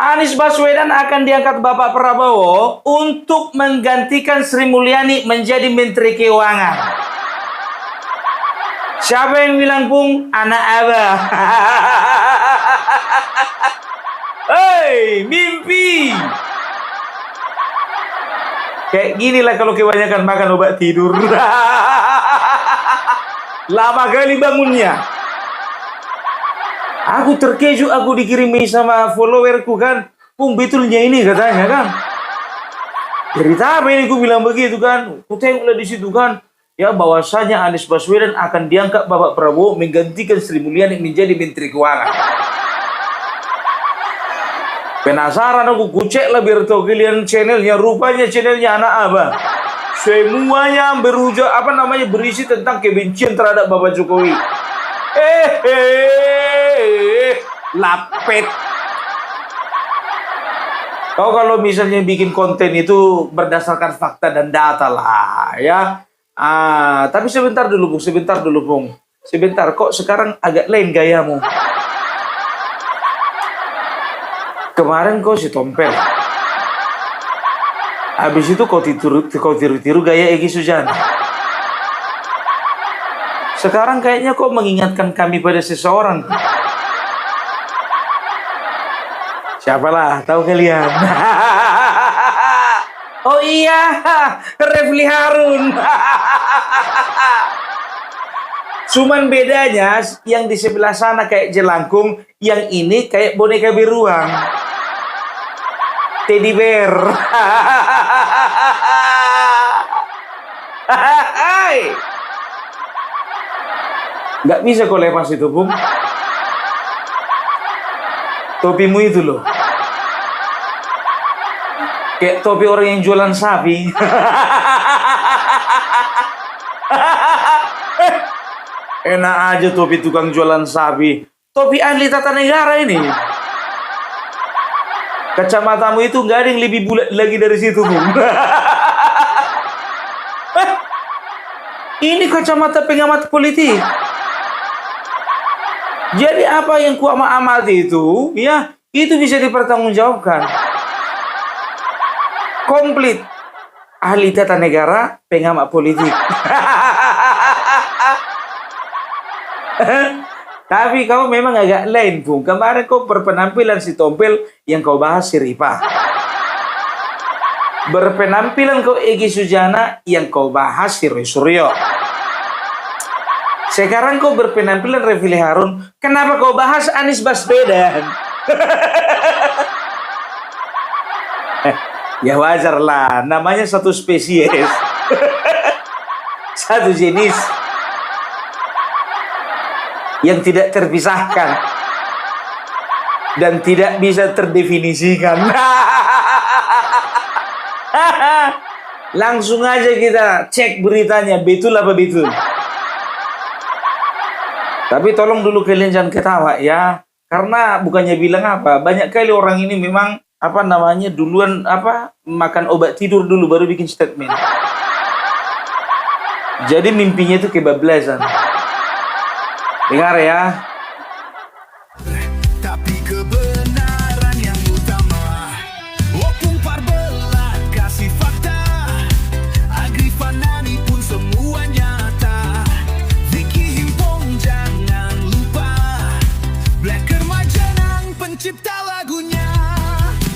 Anies Baswedan akan diangkat Bapak Prabowo untuk menggantikan Sri Mulyani menjadi Menteri Keuangan. Siapa yang bilang, Pung? Anak abah. Hei, mimpi. Kayak gini lah kalau kebanyakan makan obat tidur. Lama kali bangunnya. Aku terkejut, aku dikirimi sama followerku kan. Pung, betulnya ini katanya kan. Cerita apa ini, ku bilang begitu kan. Ku tengoklah di situ kan. Ya, bahwasanya Anies Baswedan akan diangkat Bapak Prabowo menggantikan Sri Mulyani menjadi Menteri Keuangan. Penasaran aku, ku cek lah biar tahu kalian channelnya. Rupanya channelnya anak abah. Semuanya berisi tentang kebencian terhadap Bapak Jokowi. Lapet. Kau kalau misalnya bikin konten itu berdasarkan fakta dan data lah ya. Tapi sebentar dulu Bung. Sebentar, kok sekarang agak lain gayamu. Kemarin kau si tompel. Habis itu kau tiru-tiru gaya Egy Sujana. Sekarang kayaknya kau mengingatkan kami pada seseorang. Siapalah, tahu kalian? Oh iya, Refli Harun. Cuman bedanya yang di sebelah sana kayak jelangkung, yang ini kayak boneka beruang. Teddy bear. Nggak bisa kau lepas itu, Bung. Topimu itu loh. Kayak topi orang yang jualan sapi. Enak aja topi tukang jualan sapi. Topi ahli tata negara ini. Kacamatamu itu nggak ada yang lebih bulat lagi dari situ, Bung. Ini kacamata pengamat politik. Jadi apa yang ku amati itu, ya, itu bisa dipertanggungjawabkan. Komplit. Ahli tata negara, pengamat politik. Tapi kau memang agak lain, Bung. Kemarin kau berpenampilan si tompel yang kau bahas si Ripa. Berpenampilan kau Egy Sujana yang kau bahas si Roy Suryo. Sekarang kau berpenampilan Refli Harun, kenapa kau bahas Anies Baswedan? Ya wajar lah, namanya satu spesies. Satu jenis. Yang tidak terpisahkan. Dan tidak bisa terdefinisikan. Langsung aja kita cek beritanya, betul apa betul. Tapi tolong dulu kalian jangan ketawa ya. Karena bukannya bilang apa, banyak kali orang ini memang duluan makan obat tidur dulu baru bikin statement. Jadi mimpinya itu kebablasan. Dengar ya. Tapi kebenaran yang utama. Opung Parbelat kasih fakta. Agrifanani pun semua nyata. Vicky Himpong jangan lupa. Blacker Majanang pencipta lagunya.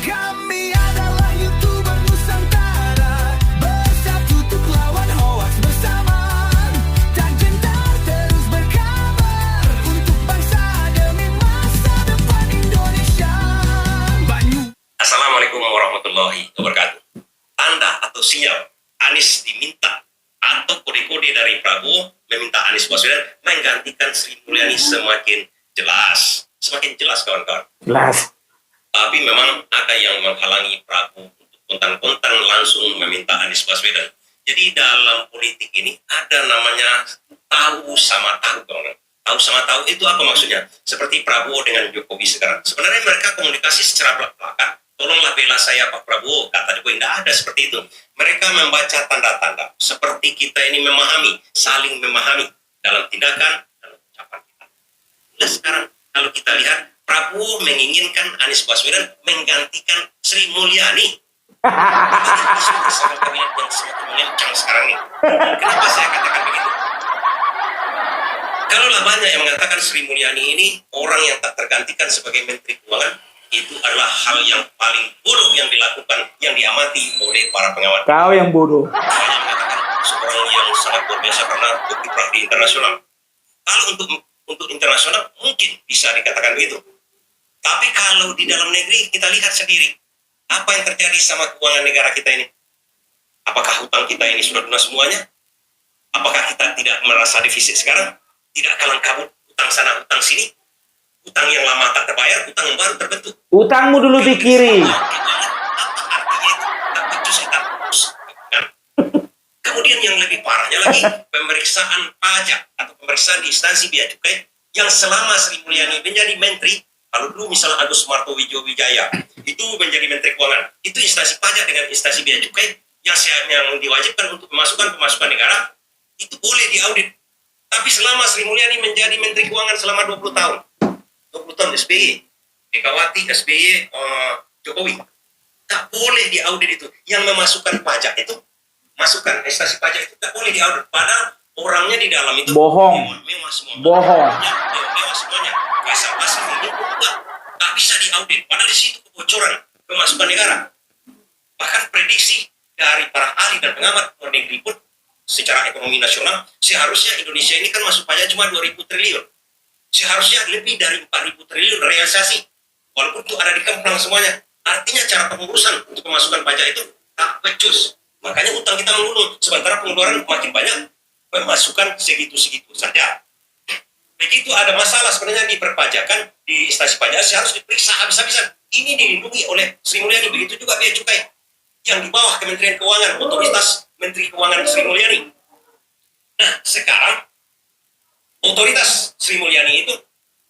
Kami adalah YouTuber Nusantara. Bersatu untuk lawan hoax bersama. Tak gentar terus berkabar. Untuk bangsa demi masa depan Indonesia. Assalamualaikum warahmatullahi wabarakatuh. Tanda atau sinyal Anies diminta atau kode-kode dari Prabowo meminta Anies Baswedan menggantikan Sri Mulyani semakin jelas. Semakin jelas kawan-kawan. Jelas. Tapi memang ada yang menghalangi Prabowo untuk kontan-kontan langsung meminta Anies Baswedan. Jadi dalam politik ini ada namanya tahu sama tahu, kawan-kawan. Tahu sama tahu itu apa maksudnya? Seperti Prabowo dengan Jokowi sekarang. Sebenarnya mereka komunikasi secara belak-belakan. Tolonglah bela saya Pak Prabowo, kata Jokowi. Tidak ada seperti itu. Mereka membaca tanda-tanda. Seperti kita ini memahami, saling memahami dalam tindakan dan ucapan kita. Nah sekarang kalau kita lihat Prabowo menginginkan Anies Baswedan menggantikan Sri Mulyani. Isu bersama kabinet yang semakin mengencang sekarang ini. Kenapa saya katakan begitu? Kalaulah banyak yang mengatakan Sri Mulyani ini orang yang tak tergantikan sebagai Menteri Keuangan, itu adalah hal yang paling bodoh yang dilakukan, yang diamati oleh para pengamat. Kau yang bodoh. Saya mengatakan seorang yang sangat luar biasa karena berkiprah di internasional. Kalau untuk internasional mungkin bisa dikatakan begitu. Tapi kalau di dalam negeri kita lihat sendiri apa yang terjadi sama keuangan negara kita ini. Apakah hutang kita ini sudah lunas semuanya? Apakah kita tidak merasa defisit sekarang? Tidak kalang kabut, utang sana, utang sini. Utang yang lama tak terbayar, utang yang baru terbentuk. Utangmu dulu di kiri. Apa artinya itu? Tak becus, tak fokus. Kemudian yang lebih parahnya lagi, pemeriksaan pajak atau pemeriksaan di instansi bea cukai yang selama Sri Mulyani menjadi menteri, kalau dulu misalnya Agus Martowijo Wijaya itu menjadi menteri keuangan, itu instansi pajak dengan instansi bea cukai yang diwajibkan untuk pemasukan negara itu boleh diaudit. Tapi selama Sri Mulyani menjadi menteri keuangan selama 20 tahun, 20 tahun SBY, Megawati, SBY, Jokowi, tak boleh diaudit itu. Yang memasukkan pajak itu, masukan instansi pajak itu tak boleh diaudit. Padahal orangnya di dalam itu Bohong. mewah semua. Bohong. Mewah semuanya. Pasal-pasal ini juga tak bisa diaudit. Padahal di situ kebocoran pemasukan negara. Bahkan prediksi dari para ahli dan pengamat luar negeri pun secara ekonomi nasional, seharusnya Indonesia ini kan masuk pajak cuma 2.000 triliun. Seharusnya lebih dari 4.000 triliun realisasi. Walaupun itu ada di kemplang semuanya. Artinya cara pengurusan untuk pemasukan pajak itu tak becus. Makanya utang kita melulung. Sementara pengeluaran makin banyak, pemasukan segitu-segitu saja. Begitu ada masalah sebenarnya di perpajakan, di instansi pajak harus diperiksa habis-habisan. Ini dilindungi oleh Sri Mulyani. Begitu juga bea cukai yang di bawah Kementerian Keuangan, otoritas Menteri Keuangan Sri Mulyani. Nah, sekarang otoritas Sri Mulyani itu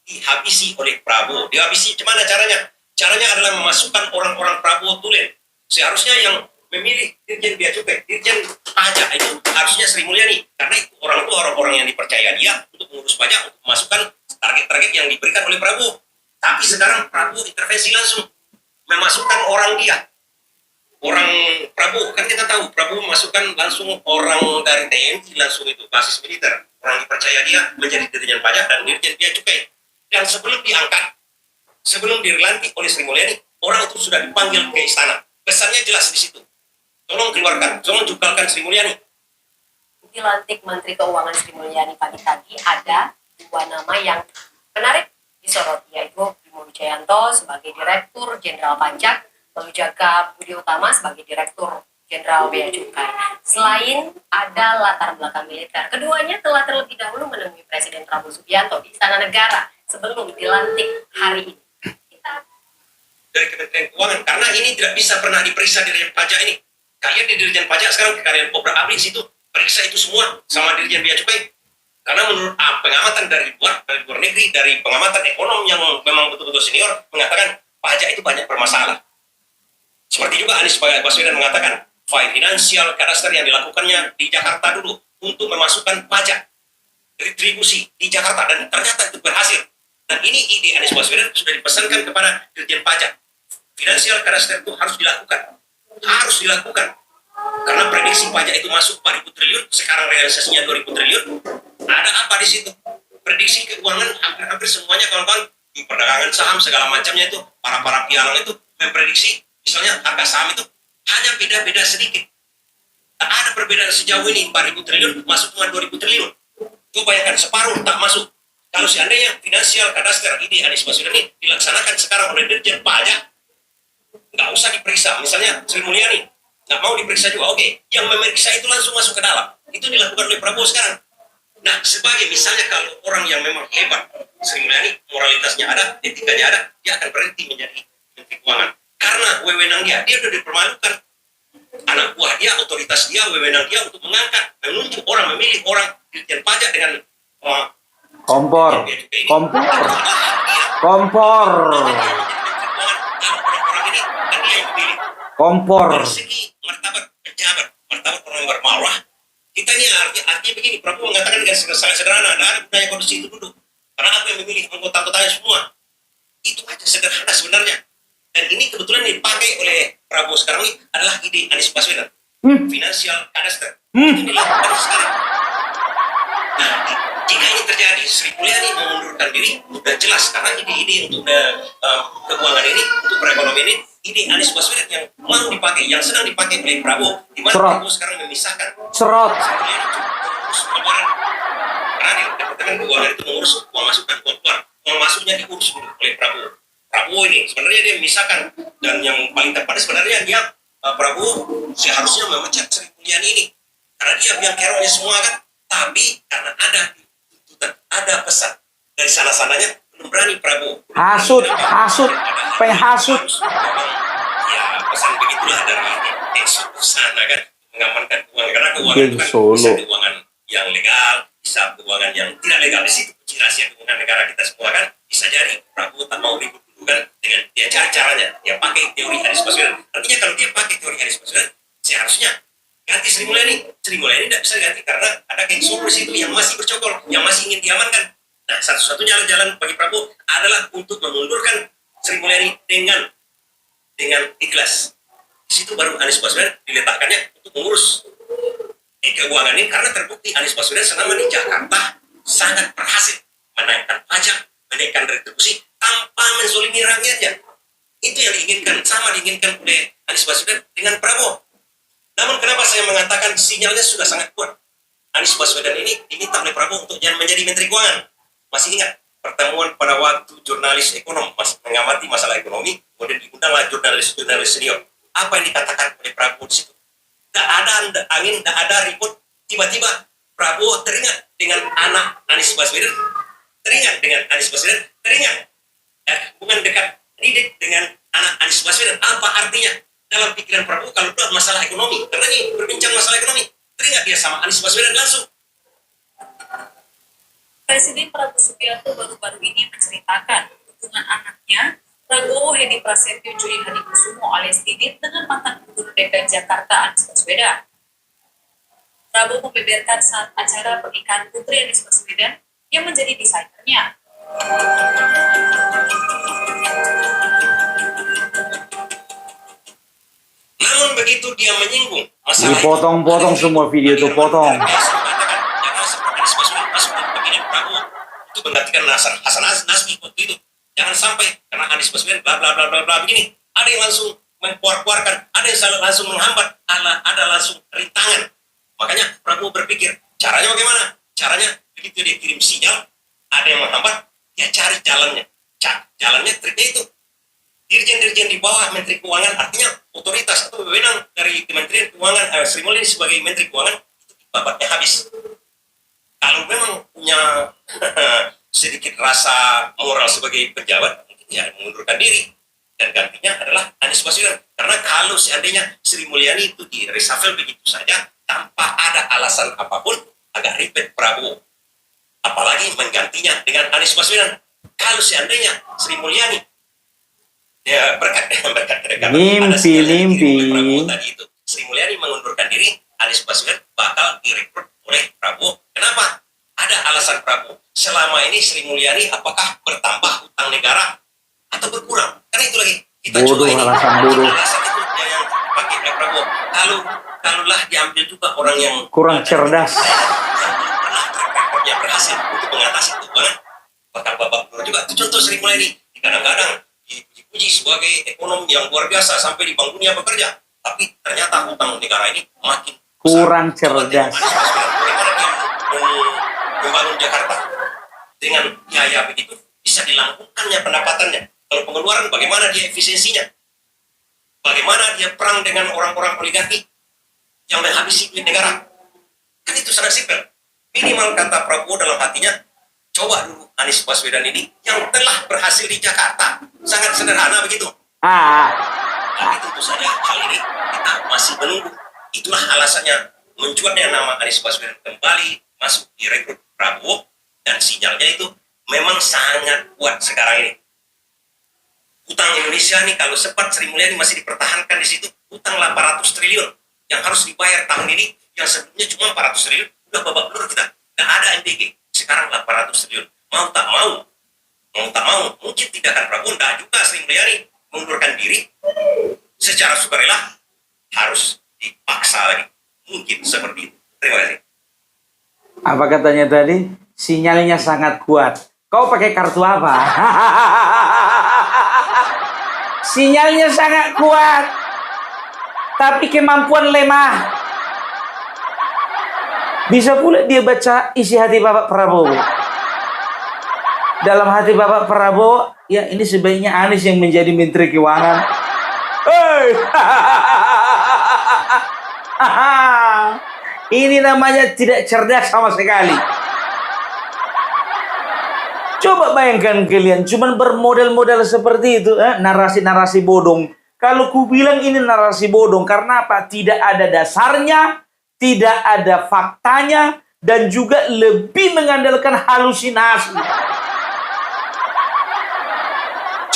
dihabisi oleh Prabowo. Dihabisi gimana caranya? Caranya adalah memasukkan orang-orang Prabowo tulen. Seharusnya yang memilih Dirjen Bea Cukai, Dirjen Pajak itu harusnya Sri Mulyani. Karena itu orang-orang yang dipercaya dia untuk mengurus pajak, untuk memasukkan target-target yang diberikan oleh Prabowo. Tapi sekarang Prabowo intervensi langsung memasukkan orang dia. Orang Prabowo, kan kita tahu Prabowo memasukkan langsung orang dari TNI langsung itu basis militer. Orang dipercaya dia menjadi Dirjen Pajak dan Dirjen Bea Cukai. Dan sebelum diangkat, sebelum dilantik oleh Sri Mulyani, orang itu sudah dipanggil ke istana. Pesannya jelas di situ. Tolong keluarkan, tolong jugalkan Sri Mulyani. Dilantik Menteri Keuangan Sri Mulyani pagi tadi ada dua nama yang menarik disoroti, yaitu Bimo Wijayanto sebagai Direktur Jenderal Pajak, lalu juga Budi Utama sebagai Direktur Jenderal Bea Cukai. Selain ada latar belakang militer, keduanya telah terlebih dahulu menemui Presiden Prabowo Subianto di Istana Negara sebelum dilantik hari ini. Dari Kementerian Keuangan, karena ini tidak bisa pernah diperiksa Dirjen Pajak ini. Kalian di Dirjen Pajak sekarang ke kalian Obra Abri situ periksa itu semua sama Dirjen Bea Cukai. Karena menurut pengamatan dari luar negeri, dari pengamatan ekonom yang memang betul-betul senior mengatakan pajak itu banyak bermasalah. Seperti juga Anies Baswedan mengatakan financial cadastre yang dilakukannya di Jakarta dulu untuk memasukkan pajak retribusi di Jakarta, dan ternyata itu berhasil. Dan ini ide Anies Baswedan sudah dipesankan kepada Dirjen Pajak. Financial cadastre itu harus dilakukan. Karena prediksi pajak itu masuk 4.000 triliun, sekarang realisasinya 2.000 triliun. Ada apa di situ? Prediksi keuangan hampir semuanya kawan-kawan di perdagangan saham segala macamnya itu, para pialang itu memprediksi misalnya harga saham itu hanya beda-beda sedikit. Tak ada perbedaan sejauh ini, 4.000 triliun masuk cuma 2.000 triliun. Coba bayangkan, separuh tak masuk. Kalau seandainya financial cadastre ide Anies Baswedan ini dilaksanakan sekarang oleh Dirjen Pajak, nggak usah diperiksa. Misalnya Sri Mulyani nggak mau diperiksa juga, oke. Yang memeriksa itu langsung masuk ke dalam. Itu dilakukan oleh Prabowo sekarang. Nah, sebagai misalnya kalau orang yang memang hebat, Sri Mulyani moralitasnya ada, etikanya ada, dia akan berhenti menjadi Menteri Keuangan. Karena wewenang dia sudah dipermalukan. Anak buah dia, otoritas dia, wewenang dia untuk mengangkat, menunjuk orang, memilih orang Dirjen Pajak dengan Kompor. Dari segi martabat pejabat, martabat orang yang bermarwah, kita ini artinya begini, Prabowo mengatakan dengan sangat sederhana, ada gunanya kondisi itu duduk. Karena aku yang memilih anggota-anggotanya semua. Itu aja sederhana sebenarnya. Dan ini kebetulan dipakai oleh Prabowo sekarang ini adalah ide Anies Baswedan. Financial cadastre. Itu dilakukan sekarang. Nah, jika ini terjadi, Sri Mulyani mengundurkan diri, sudah jelas karena ide-ide untuk keuangan ini, untuk perekonomian ini, ide Anies Baswedan yang mau dipakai, yang sedang dipakai oleh Prabowo, di mana Serot. Prabowo sekarang memisahkan. Serot. Sri Mulyani itu mengurus pengeluaran. Karena di Departemen Keuangan itu mengurus uang masuk dan uang keluar. Uang masuknya diurus dulu oleh Prabowo. Prabowo ini sebenarnya dia memisahkan, dan yang paling tepat sebenarnya dia Prabowo seharusnya memecat Sri Mulyani ini karena dia biang keroknya semua kan. Tapi karena ada tuntutan, ada pesan dari sana-sananya, belum berani Prabowo. Hasut. Pengen hasut. Ya pesan begitulah dari Solo sana kan, mengamankan keuangan, karena keuangan Geng itu kan Solo. bisa keuangan yang legal, bisa keuangan yang tidak legal. Di situ kunci rahasia keuangan negara kita semua kan. Bisa jadi Prabowo tak mau ribut dulu kan, dengan dia cari caranya, dia pakai teori Anies Baswedan. Artinya kalau dia pakai teori Anies Baswedan, seharusnya ganti Sri Mulyani. Sri Mulyani tidak bisa ganti karena ada geng Solo di situ yang masih bercokol, yang masih ingin diamankan. Nah, satu-satunya jalan bagi Prabowo adalah untuk mengundurkan Sri Mulyani dengan ikhlas. Di situ baru Anies Baswedan diletakkannya untuk mengurus keuangan ini, karena terbukti Anies Baswedan selama di Jakarta sangat berhasil menaikkan pajak, menaikkan retribusi tanpa menzolimi rakyatnya. Itu yang diinginkan, sama diinginkan oleh Anies Baswedan dengan Prabowo. Namun kenapa saya mengatakan sinyalnya sudah sangat kuat? Anies Baswedan ini diminta oleh Prabowo untuk jangan menjadi Menteri Keuangan. Masih ingat pertemuan pada waktu jurnalis ekonom mengamati masalah ekonomi, kemudian diundanglah jurnalis senior. Apa yang dikatakan oleh Prabowo di situ? Tidak ada angin, tidak ada ribut. Tiba-tiba Prabowo teringat dengan anak Anies Baswedan, teringat hubungan dekat didik dengan anak Anies Baswedan. Apa artinya? Dalam pikiran Prabowo kalau itu masalah ekonomi, karena ini berbincang masalah ekonomi, teringat dia sama Anies Baswedan langsung. Presiden Prabowo Subianto baru-baru ini menceritakan hubungan anaknya Prabowo Hedi Prasetyo Juli Hadikusumo alias Didit dengan mantan Gubernur DKI Jakarta Anies Baswedan. Prabowo membeberkan saat acara pernikahan putri Anies Baswedan yang menjadi desainernya. Namun begitu dia menyinggung masalah Dipotong-potong semua video itu, potong. Jangan seperti Anies Baswedan masuk ke kabinet Prabowo itu menggantikan Hasan Nazmi waktu itu. Jangan sampai karena Anies Baswedan bla bla bla bla bla begini, ada yang langsung mengkuar-kuarkan, ada yang langsung menghambat, ada langsung rintangan. Makanya Prabowo berpikir caranya bagaimana? Caranya begitu dia kirim sinyal, ada yang menghambat, dia cari jalannya. Jalannya triknya itu. Dirjen-dirjen di bawah Menteri Keuangan, artinya otoritas atau wewenang dari Kementerian Keuangan, Sri Mulyani sebagai Menteri Keuangan, itu babatnya habis. Kalau memang punya sedikit rasa moral sebagai pejabat, mungkin ya mengundurkan diri. Dan gantinya adalah Anies Baswedan. Karena kalau seandainya Sri Mulyani itu di reshuffle begitu saja, tanpa ada alasan apapun, agak ribet Prabowo. Apalagi menggantinya dengan Anies Baswedan. Kalau seandainya Sri Mulyani ya berkat kedekatan Mimpi. Prabowo tadi itu, Sri Mulyani mengundurkan diri, Anies Baswedan bakal direkrut oleh Prabowo. Kenapa? Ada alasan Prabowo. Selama ini Sri Mulyani apakah bertambah utang negara atau berkurang? Karena itu lagi kita Bodoh, coba ini. alasan bodoh. Alasan itu yang dipakai oleh Prabowo. Kalaulah diambil juga orang yang Kurang cerdas. yang belum pernah rekornya berhasil untuk mengatasi keuangan, bakal babak belur juga. Itu contoh Sri Mulyani. Kadang-kadang dipuji sebagai ekonom yang luar biasa sampai di Bank Dunia bekerja, tapi ternyata utang negara ini makin Kurang besar. cerdas. Bagaimana dia membangun Jakarta dengan biaya begitu bisa dilangkungkannya pendapatannya. Kalau pengeluaran bagaimana dia efisiensinya? Bagaimana dia perang dengan orang-orang oligarki yang menghabisi duit negara? Kan itu sangat simpel. Minimal kata Prabowo dalam hatinya, coba dulu Anies Baswedan ini yang telah berhasil di Jakarta. Sangat sederhana begitu. Tapi tentu saja hal ini kita masih menunggu. Itulah alasannya munculnya nama Anies Baswedan kembali masuk di rekrut Prabowo, dan sinyalnya itu memang sangat kuat sekarang ini. Utang Indonesia nih kalau sempat Sri Mulyani masih dipertahankan di situ, utang 800 triliun yang harus dibayar tahun ini, yang sebelumnya cuma 400 triliun, udah babak belur kita. Nggak ada MBG, sekarang 800 triliun. Mau tak mau, Mau tak mau, mungkin tindakan Prabowo tidak juga Sri Mulyani mengundurkan diri secara sukarela, harus dipaksa lagi. Mungkin seperti itu. Terima kasih. Apa katanya tadi? Sinyalnya sangat kuat. Kau pakai kartu apa? Sinyalnya sangat kuat, tapi kemampuan lemah. Bisa pula dia baca isi hati Bapak Prabowo. Dalam hati Bapak Prabowo, ya ini sebaiknya Anies yang menjadi Menteri Keuangan. Hei! Ini namanya tidak cerdas sama sekali. Coba bayangkan kalian, cuman bermodel-model seperti itu, narasi-narasi bodong. Kalau ku bilang ini narasi bodong, karena apa? Tidak ada dasarnya, tidak ada faktanya, dan juga lebih mengandalkan halusinasi.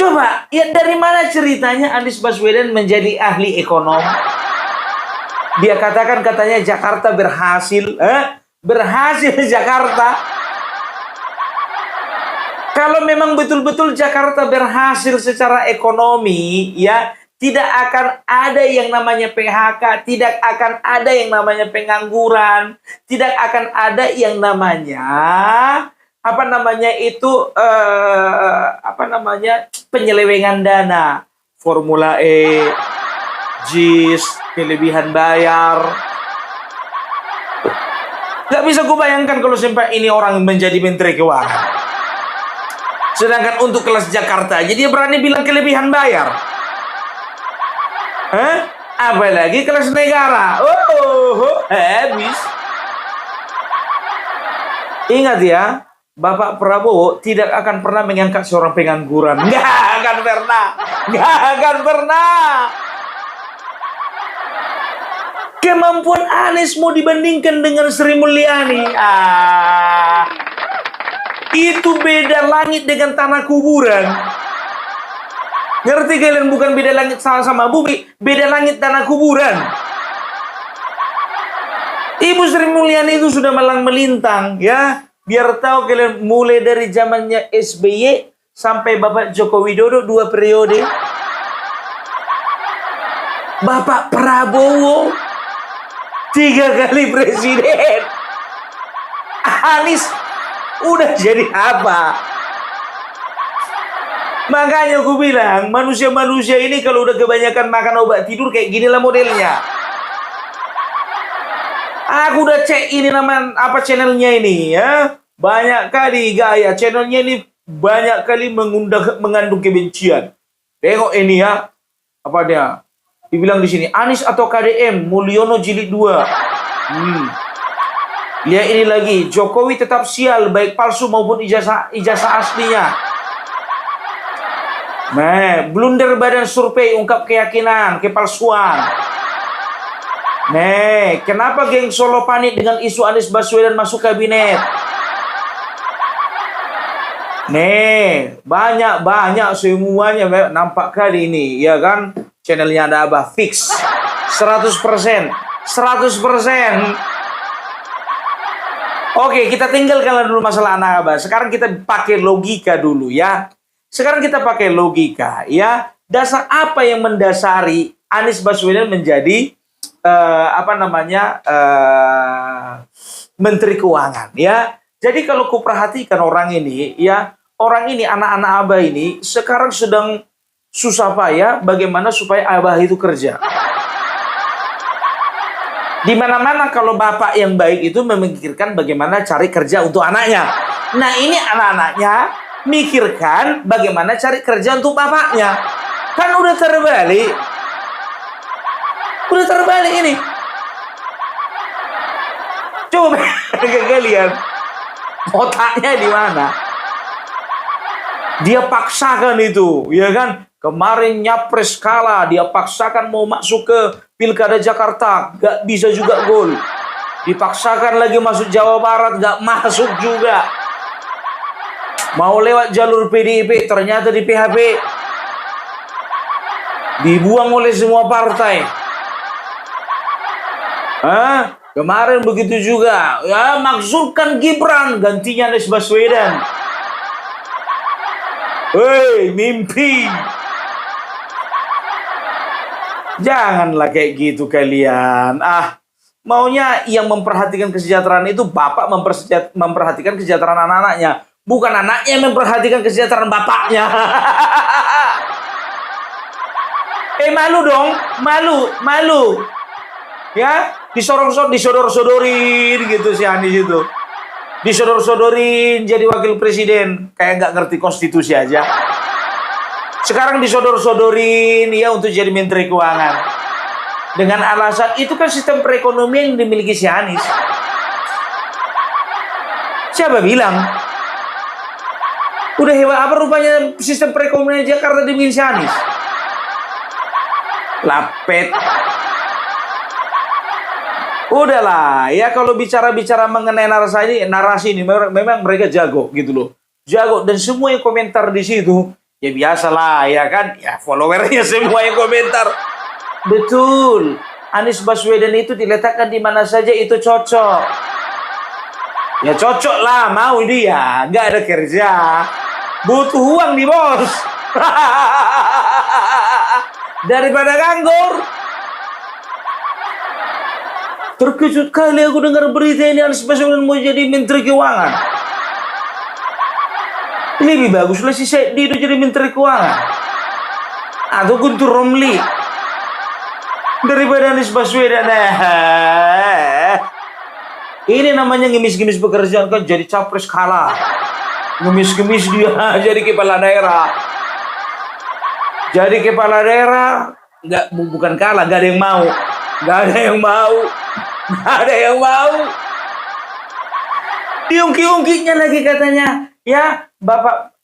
Coba, ya dari mana ceritanya Anies Baswedan menjadi ahli ekonom? Dia katakan katanya Jakarta berhasil, berhasil Jakarta. Kalau memang betul-betul Jakarta berhasil secara ekonomi, ya tidak akan ada yang namanya PHK, tidak akan ada yang namanya pengangguran, tidak akan ada yang namanya penyelewengan dana, Formula E, JIS, kelebihan bayar. Gak bisa gue bayangkan kalau sampai ini orang menjadi Menteri Keuangan. Sedangkan untuk kelas Jakarta aja dia berani bilang kelebihan bayar. Apalagi kelas negara. Habis. Ingat ya, Bapak Prabowo tidak akan pernah mengangkat seorang pengangguran. Nggak akan pernah. Nggak akan pernah. Kemampuan Anies mau dibandingkan dengan Sri Mulyani. Itu beda langit dengan tanah kuburan. Ngerti kalian? Bukan beda langit sama bumi, beda langit tanah kuburan. Ibu Sri Mulyani itu sudah malang melintang, ya. Biar tahu kalian, mulai dari zamannya SBY sampai Bapak Joko Widodo 2 periode. Bapak Prabowo 3 kali presiden. Anies udah jadi apa? Makanya aku bilang, manusia-manusia ini kalau udah kebanyakan makan obat tidur kayak ginilah modelnya. Aku udah cek ini channelnya ini, ya. Banyak kali gaya channelnya ini, banyak kali mengandung kebencian. Tengok ini ya, apa dia? Dibilang di sini, Anies atau KDM, Mulyono jilid 2. Lihat ini lagi, Jokowi tetap sial, baik palsu maupun ijazah aslinya. Blunder badan survei ungkap keyakinan, kepalsuan. Kenapa geng Solo panik dengan isu Anies Baswedan masuk kabinet? Banyak semuanya nampak kali ini, ya kan? Channelnya ada apa? Fix 100%. Oke, kita tinggalkan dulu masalah anak abah. Sekarang kita pakai logika dulu, ya. Sekarang kita pakai logika, ya. Dasar apa yang mendasari Anies Baswedan menjadi Menteri Keuangan, ya. Jadi kalau ku perhatikan orang ini, ya, orang ini anak-anak abah ini sekarang sedang susah payah bagaimana supaya abah itu kerja. Di mana-mana kalau bapak yang baik itu memikirkan bagaimana cari kerja untuk anaknya. Nah, ini anak-anaknya mikirkan bagaimana cari kerja untuk bapaknya. Kan udah terbalik. Udah terbalik ini. Coba kalian, otaknya di mana? Dia paksakan itu, ya kan? Kemarin nyapres kalah, dia paksakan mau masuk ke Pilkada Jakarta, gak bisa juga gol. Dipaksakan lagi masuk Jawa Barat, gak masuk juga. Mau lewat jalur PDIP, ternyata di PHP. Dibuang oleh semua partai. Kemarin begitu juga. Ya, maksudkan Gibran, gantinya Anies Baswedan. Hei, mimpi. Janganlah kayak gitu kalian. Maunya yang memperhatikan kesejahteraan itu bapak memperhatikan kesejahteraan anak-anaknya. Bukan anaknya yang memperhatikan kesejahteraan bapaknya. Malu dong. Malu. Ya, disodor-sodorin gitu si Anies itu. Disodor-sodorin jadi wakil presiden. Kayak nggak ngerti konstitusi aja. Sekarang disodor-sodorin ya untuk jadi menteri keuangan. Dengan alasan itu kan sistem perekonomian yang dimiliki si Anies. Siapa bilang? Udah hebat apa rupanya sistem perekonomian Jakarta dimiliki si Anies? Lapet. Udahlah, ya kalau bicara-bicara mengenai narasi ini memang mereka jago gitu loh. Jago, dan semua yang komentar di situ ya biasalah ya kan, ya followernya semua yang komentar. Betul, Anies Baswedan itu diletakkan di mana saja itu cocok. Ya cocok lah, mau dia, nggak ada kerja, butuh uang nih bos. Daripada nganggur. Terkejut kali aku dengar berita ini Anies Baswedan mau jadi menteri keuangan. Lebih bagus lah si Said Didu jadi menteri keuangan. Atau Guntur Romli. Daripada Anies Baswedan. Ini namanya ngemis-ngemis pekerjaan kan, jadi capres kalah. Ngemis-ngemis dia jadi kepala daerah. Jadi kepala daerah bukan kalah, gak ada yang mau. Gak ada yang mau. Diungki-ungkinya lagi katanya, ya Bapak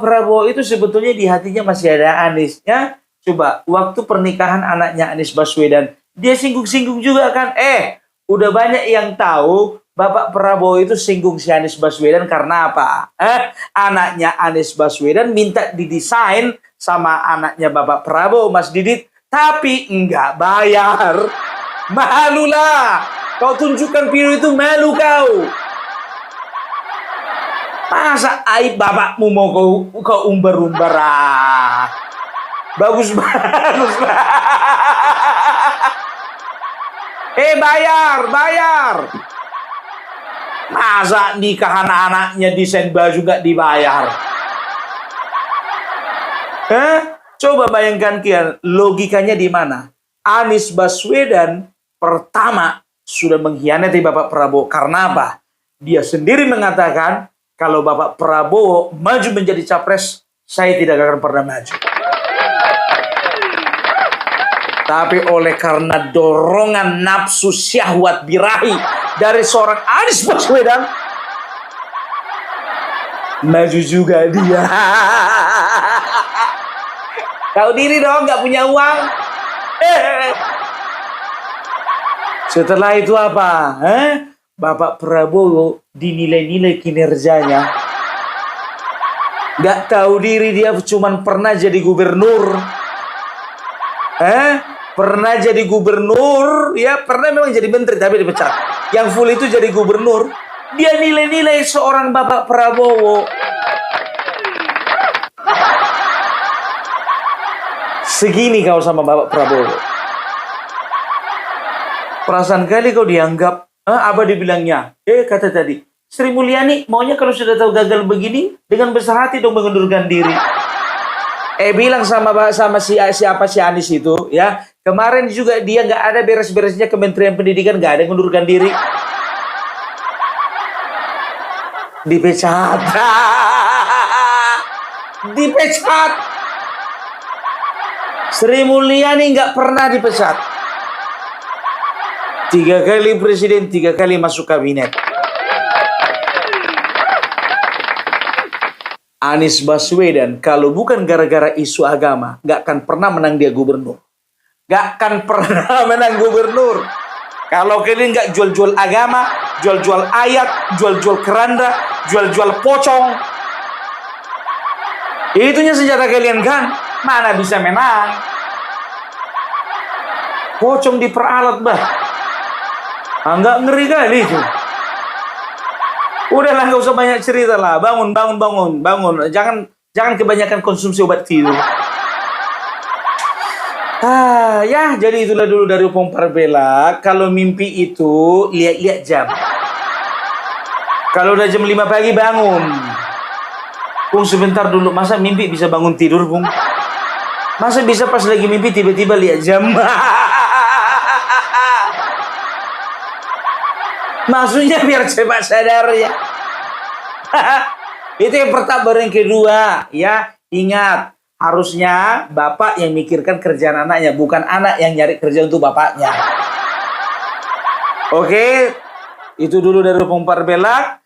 Prabowo itu sebetulnya di hatinya masih ada Anies, ya. Coba waktu pernikahan anaknya Anies Baswedan, dia singgung-singgung juga kan. Udah banyak yang tahu Bapak Prabowo itu singgung si Anies Baswedan karena apa? Anaknya Anies Baswedan minta didesain sama anaknya Bapak Prabowo, Mas Didit, tapi enggak bayar. Malulah. Kau tunjukkan video itu, malu kau. Masa aib bapakmu mau kau umbar-umbar. Bagus. Bayar. Masa nikahan anaknya desain baju gak dibayar? Coba bayangkan kian, logikanya di mana? Anies Baswedan pertama sudah mengkhianati Bapak Prabowo. Karena apa? Dia sendiri mengatakan kalau Bapak Prabowo maju menjadi capres, saya tidak akan pernah maju. Tapi oleh karena dorongan nafsu syahwat birahi dari seorang Anies Baswedan, maju juga dia. Tahu diri dong, nggak punya uang. Setelah itu apa? Bapak Prabowo dinilai-nilai kinerjanya. Nggak tahu diri dia cuman pernah jadi gubernur. Pernah jadi gubernur, ya pernah memang jadi menteri tapi dipecat. Yang full itu jadi gubernur. Dia nilai-nilai seorang Bapak Prabowo. Segini kau sama Bapak Prabowo. Perasaan kali kau dianggap, apa dibilangnya? Kata tadi, Sri Mulyani maunya kalau sudah tahu gagal begini, dengan besar hati dong mengundurkan diri. Bilang sama siapa si Anies itu, ya kemarin juga dia nggak ada beres-beresnya Kementerian Pendidikan, nggak ada yang mengundurkan diri. Dipecat. Dipecat. Sri Mulyani nggak pernah dipecat. 3 kali presiden, 3 kali masuk kabinet. Anies Baswedan kalau bukan gara-gara isu agama, nggak akan pernah menang dia gubernur. Nggak akan pernah menang gubernur. Kalau kalian nggak jual-jual agama, jual-jual ayat, jual-jual keranda, jual-jual pocong, itunya senjata kalian kan, mana bisa menang? Pocong diperalat bah. Nggak ngeri kali itu. Udahlah, nggak usah banyak cerita lah. Bangun. Jangan Jangan kebanyakan konsumsi obat tidur. Ya, jadi itulah dulu dari Opung Parbela. Kalau mimpi itu, lihat-lihat jam. Kalau udah jam 5 pagi, bangun. Bung, sebentar dulu. Masa mimpi bisa bangun tidur, Bung? Masa bisa pas lagi mimpi tiba-tiba lihat jam? Maksudnya biar cepat sadar ya. Itu yang pertama. Baru yang kedua, ya. Ingat. Harusnya bapak yang mikirkan kerjaan anaknya, bukan anak yang nyari kerja untuk bapaknya. Oke, itu dulu dari Opung Parbela.